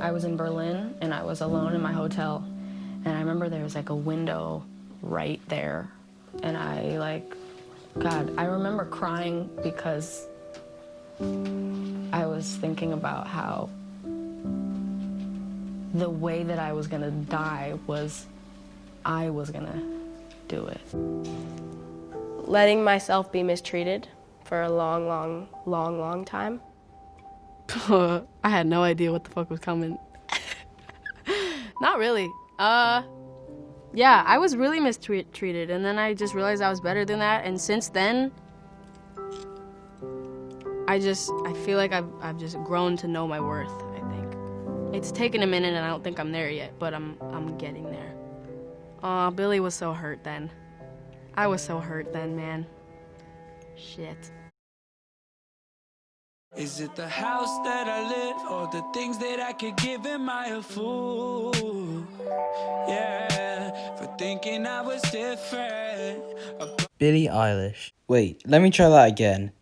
I was in Berlin and I was alone in my hotel, and I remember there was like a window right there, and God, I remember crying because I was thinking about how the way that I was gonna die was I was gonna do it. Letting myself be mistreated for a long time. I had no idea what the fuck was coming. Not really. Yeah, I was really mistreated, and then I just realized I was better than that, and since then, I feel like I've just grown to know my worth, I think. It's taken a minute, and I don't think I'm there yet, but I'm getting there. Aw, Billie was so hurt then. I was so hurt then, man. Shit. Is it the house that I live or the things that I could give? Am I a fool? Yeah, for thinking I was different. Billie Eilish. Wait, let me try that again.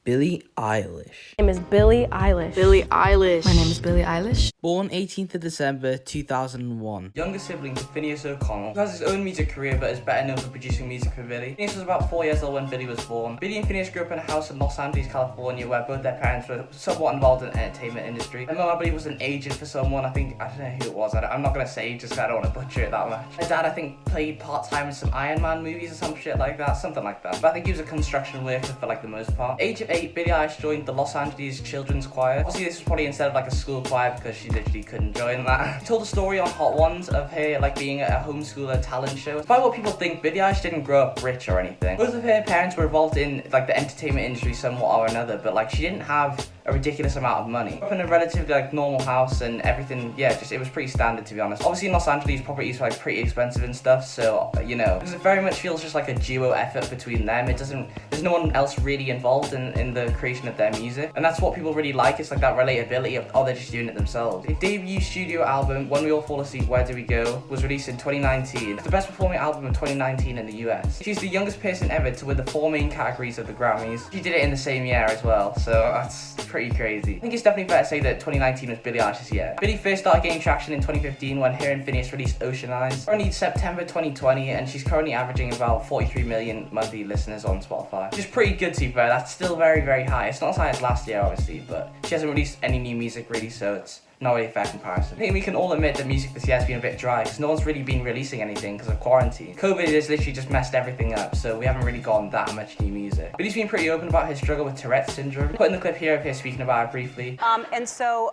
Billie Eilish. My name is Billie Eilish. Billie Eilish. My name is Billie Eilish. Born 18th of December 2001. Younger sibling to Phineas O'Connell, who has his own music career but is better known for producing music for Billie. Phineas was about 4 years old when Billie was born. Billie and Phineas grew up in a house in Los Angeles, California, where both their parents were somewhat involved in the entertainment industry. Their mum, I believe, was an agent for someone. I don't know who it was. I'm not going to say just because I don't want to butcher it that much. My dad, I think, played part-time in some Iron Man movies or some shit like that, something like that. But I think he was a construction worker for like the most part. Age of 8, Billie Eilish joined the Los Angeles Children's Choir. Obviously, this was probably instead of like a school choir because she literally couldn't join that. She told a story on Hot Ones of her like being at a homeschooler talent show. Despite what people think, Billie Eilish didn't grow up rich or anything. Both of her parents were involved in like the entertainment industry somewhat or another, but like she didn't have a ridiculous amount of money. Grew up in a relatively like normal house and everything, yeah, just it was pretty standard to be honest. Obviously in Los Angeles, properties are like pretty expensive and stuff, so you know, because it very much feels just like a duo effort between them. There's no one else really involved in the creation of their music, and that's what people really like. It's like that relatability of, oh, they're just doing it themselves. The debut studio album, When We All Fall Asleep, Where Do We Go, was released in 2019. It's the best performing album of 2019 in the US. She's the youngest person ever to win the 4 main categories of the Grammys. She did it in the same year as well, so that's pretty crazy. I think it's definitely fair to say that 2019 was Billie Eilish's year. Billie first started gaining traction in 2015 when her and Phineas released Ocean Eyes. Currently September 2020, and she's currently averaging about 43 million monthly listeners on Spotify, which is pretty good to be fair. That's still very, very high. It's not as high as last year, obviously, but she hasn't released any new music really, so it's not really a fair comparison. I think we can all admit that music this year has been a bit dry because no one's really been releasing anything because of quarantine. COVID has literally just messed everything up, so we haven't really gotten that much new music. But he's been pretty open about his struggle with Tourette's syndrome. Putting the clip here of her speaking about it briefly. And so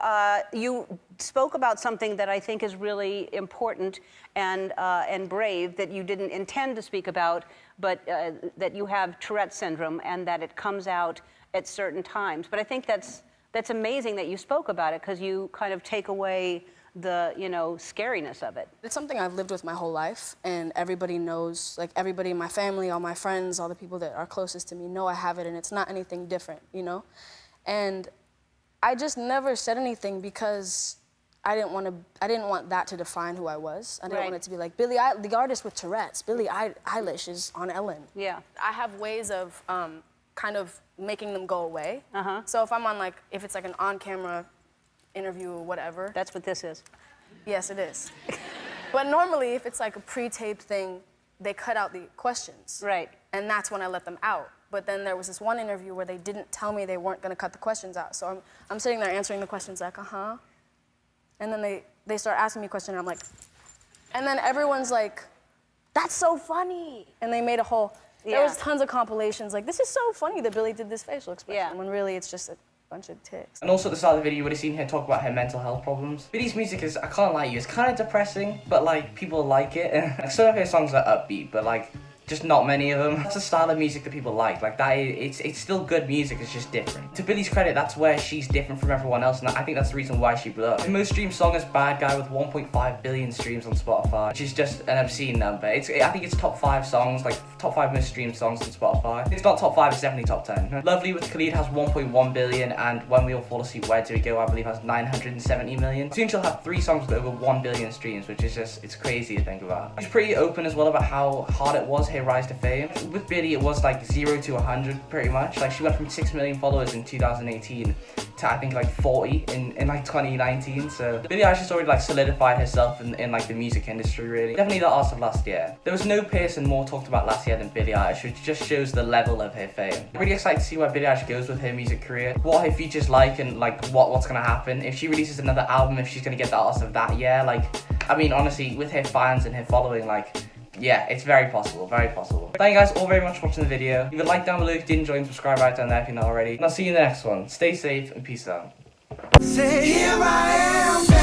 you spoke about something that I think is really important and brave that you didn't intend to speak about, but that you have Tourette's syndrome and that it comes out at certain times. But I think that's amazing that you spoke about it because you kind of take away the, scariness of it. It's something I've lived with my whole life, and everybody knows, like everybody in my family, all my friends, all the people that are closest to me know I have it, and it's not anything different, And I just never said anything because I didn't want that to define who I was. I didn't want it to be like the artist with Tourette's, Billie Eilish is on Ellen. Yeah. I have ways of kind of making them go away. So if I'm on if it's like an on-camera interview or whatever. That's what this is. Yes, it is. But normally, if it's like a pre-taped thing, they cut out the questions. Right. And that's when I let them out. But then there was this one interview where they didn't tell me they weren't going to cut the questions out. So I'm sitting there answering the questions like, uh-huh. And then they start asking me a question, and I'm like, and then everyone's like, that's so funny. And they made a whole, there was tons of compilations like, this is so funny that Billie did this facial expression, when really it's just a bunch of ticks. And also at the start of the video, you would have seen her talk about her mental health problems. Billie's music is, I can't lie to you, it's kind of depressing, but like, people like it. Some of her songs are upbeat, but like, just not many of them. That's a style of music that people like that, it's still good music, it's just different. To Billie's credit, that's where she's different from everyone else, and I think that's the reason why she blew up. Her most streamed song is Bad Guy with 1.5 billion streams on Spotify, which is just an obscene number. I think it's top 5 songs, like top 5 most streamed songs on Spotify. If it's not top 5, it's definitely top 10. Lovely with Khalid has 1.1 billion, and When We All Fall Asleep, Where Do We Go, I believe has 970 million. Soon she'll have 3 songs with over 1 billion streams, which is just, it's crazy to think about. She's pretty open as well about how hard it was her rapid rise to fame. With Billie, it was like 0 to 100 pretty much. Like she went from 6 million followers in 2018 to I think like 40 in like 2019. So Billie Eilish has already like solidified herself in like the music industry really. Definitely the artist of last year. There was no person more talked about last year than Billie Eilish, which just shows the level of her fame. I'm really excited to see where Billie Eilish goes with her music career, what her future's like, and like what's gonna happen. If she releases another album, if she's gonna get the artist of that year, like, I mean, honestly, with her fans and her following, like, yeah, it's very possible, very possible. Thank you guys all very much for watching the video. Leave a like down below if you did enjoy and subscribe right down there if you're not already. And I'll see you in the next one. Stay safe and peace out. Say, here I am.